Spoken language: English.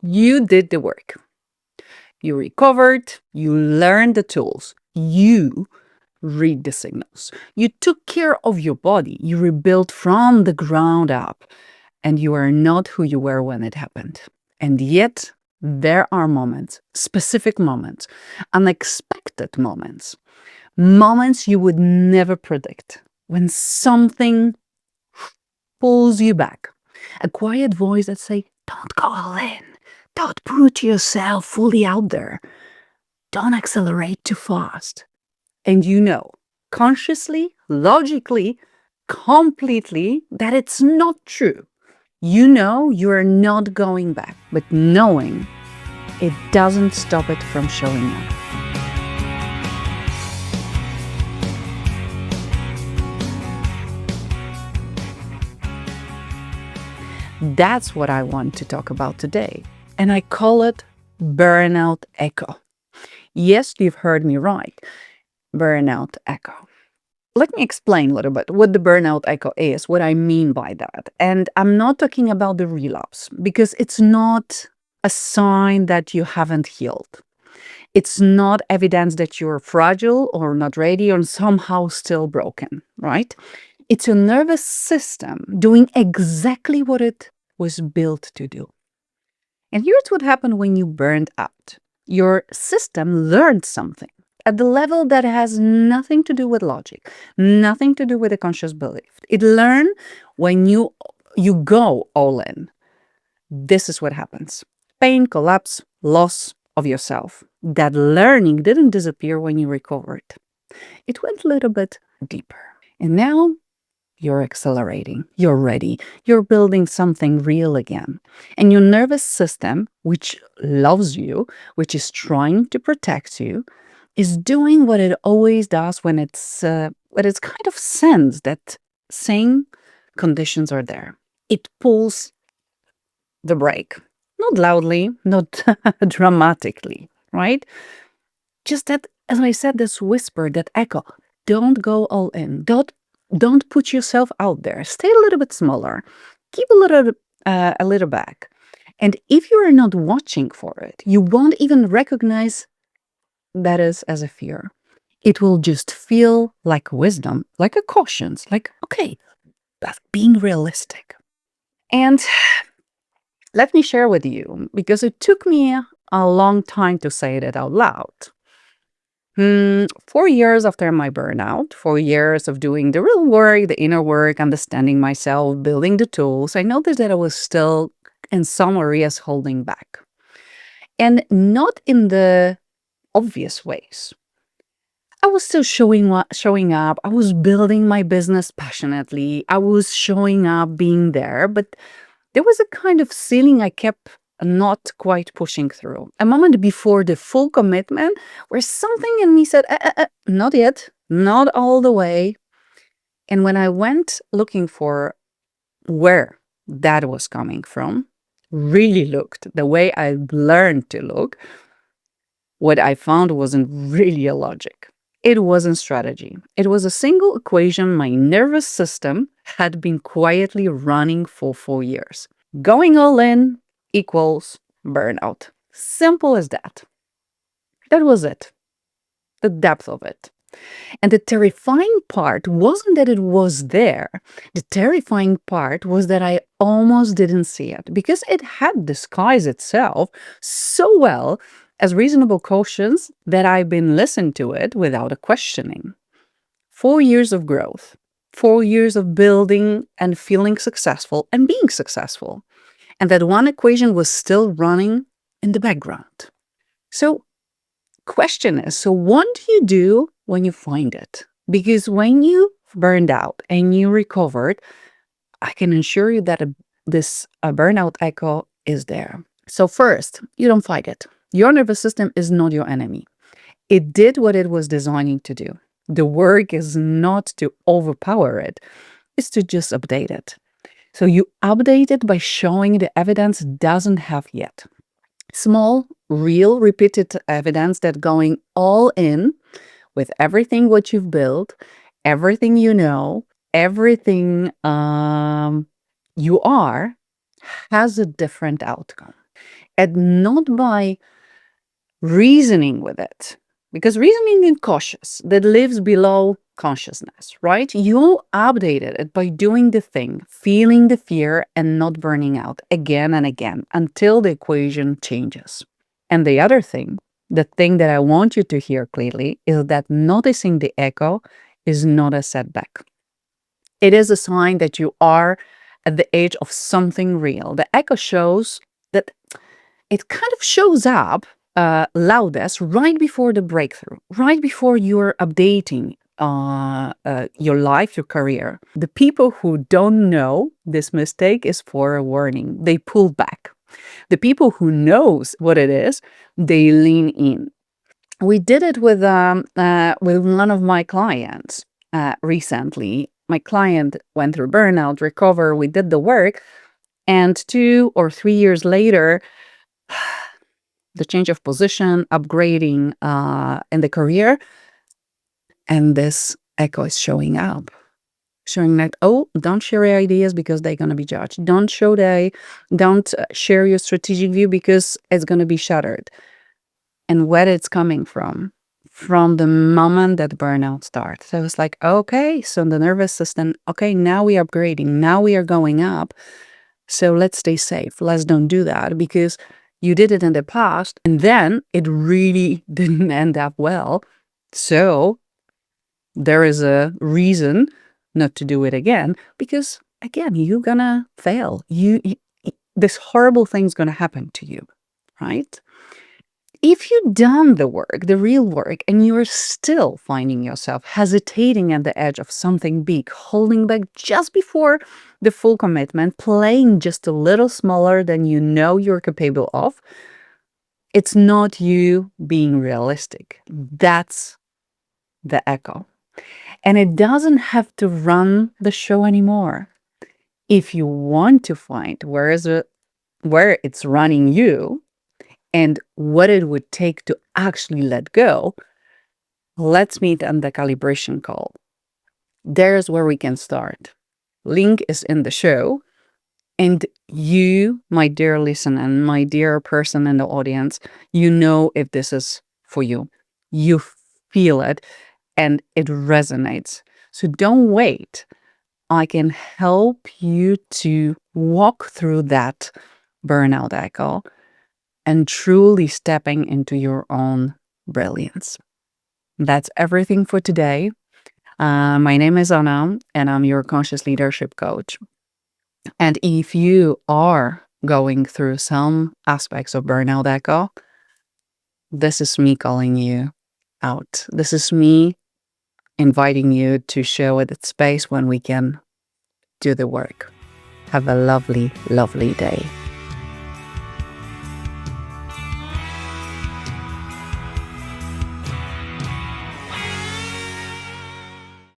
You did the work. You recovered, you learned the tools, you read the signals. You took care of your body, you rebuilt from the ground up, and you are not who you were when it happened. And yet, there are moments, specific moments, unexpected moments, moments you would never predict when something pulls you back. A quiet voice that says, don't go all in. Don't put yourself fully out there. Don't accelerate too fast. And you know, consciously, logically, completely, that it's not true. You know you are not going back, but knowing it doesn't stop it from showing up. That's what I want to talk about today. And I call it Burnout Echo. Yes, you've heard me right. Burnout Echo. Let me explain a little bit what the burnout echo is, what I mean by that. And I'm not talking about the relapse because it's not a sign that you haven't healed. It's not evidence that you're fragile or not ready or somehow still broken, right? It's your nervous system doing exactly what it was built to do. And here's what happened when you burned out. Your system learned something at the level that has nothing to do with logic, nothing to do with a conscious belief. It learned when you go all in. This is what happens. Pain, collapse, loss of yourself. That learning didn't disappear when you recovered. It went a little bit deeper. And now you're accelerating. You're ready. You're building something real again. And your nervous system, which loves you, which is trying to protect you, is doing what it always does when it's kind of sense that same conditions are there. It pulls the brake, not loudly, not dramatically, right? Just that, as I said, this whisper, that echo. Don't go all in. Don't put yourself out there. Stay a little bit smaller. Keep a little back. And if you are not watching for it, you won't even recognize that is as a fear. It will just feel like wisdom, like a caution, like, okay, that's being realistic. And let me share with you, because it took me a long time to say it out loud. 4 years after my burnout, 4 years of doing the real work, the inner work, understanding myself, building the tools, I noticed that I was still in some areas holding back. And not in the obvious ways. I was still showing up. I was building my business passionately. I was showing up, being there, but there was a kind of ceiling I kept not quite pushing through. A moment before the full commitment where something in me said, not yet, not all the way. And when I went looking for where that was coming from, really looked the way I learned to look, what I found wasn't really a logic. It wasn't strategy. It was a single equation my nervous system had been quietly running for 4 years. Going all in equals burnout. Simple as that. That was it. The depth of it. And the terrifying part wasn't that it was there. The terrifying part was that I almost didn't see it because it had disguised itself so well as reasonable cautions that I've been listening to it without a questioning. 4 years of growth, 4 years of building and feeling successful and being successful. And that one equation was still running in the background. So, question is, so what do you do when you find it? Because when you burned out and you recovered, I can assure you that this burnout echo is there. So first, you don't fight it. Your nervous system is not your enemy. It did what it was designing to do. The work is not to overpower it, it's to just update it. So you update it by showing the evidence doesn't have yet. Small, real, repeated evidence that going all in with everything what you've built, everything you know, everything you are, has a different outcome. and not by reasoning with it. Because reasoning is cautious, that lives below consciousness, right? You updated it by doing the thing, feeling the fear, and not burning out again and again until the equation changes. And the other thing, the thing that I want you to hear clearly, is that noticing the echo is not a setback. It is a sign that you are at the edge of something real. The echo shows that it kind of shows up loudest right before the breakthrough, right before you're updating your life, your career. The people who don't know this mistake is for a warning. They pull back. The people who knows what it is, they lean in. We did it with one of my clients recently. My client went through burnout, recover. We did the work, and 2 or 3 years later, the change of position, upgrading in the career, and this echo is showing up, showing that, oh, don't share your ideas because they're going to be judged. Don't share your strategic view because it's going to be shattered. And where it's coming from the moment that burnout starts. So it's like, okay, so the nervous system, okay, now we are upgrading, now we are going up. So let's stay safe. Let's don't do that because you did it in the past and then it really didn't end up well. So there is a reason not to do it again because, again, you're gonna fail. This horrible thing's gonna happen to you, right? If you've done the work, the real work, and you're still finding yourself hesitating at the edge of something big, holding back just before the full commitment, playing just a little smaller than you know you're capable of, it's not you being realistic. That's the echo. And it doesn't have to run the show anymore. If you want to find where it's running you, and what it would take to actually let go, let's meet on the calibration call. There's where we can start. Link is in the show. And you, my dear listener, and my dear person in the audience, you know if this is for you. You feel it and it resonates. So don't wait. I can help you to walk through that burnout echo and truly stepping into your own brilliance. That's everything for today. My name is Anna, and I'm your conscious leadership coach. And if you are going through some aspects of burnout echo, this is me calling you out. This is me inviting you to show it space when we can do the work. Have a lovely, lovely day.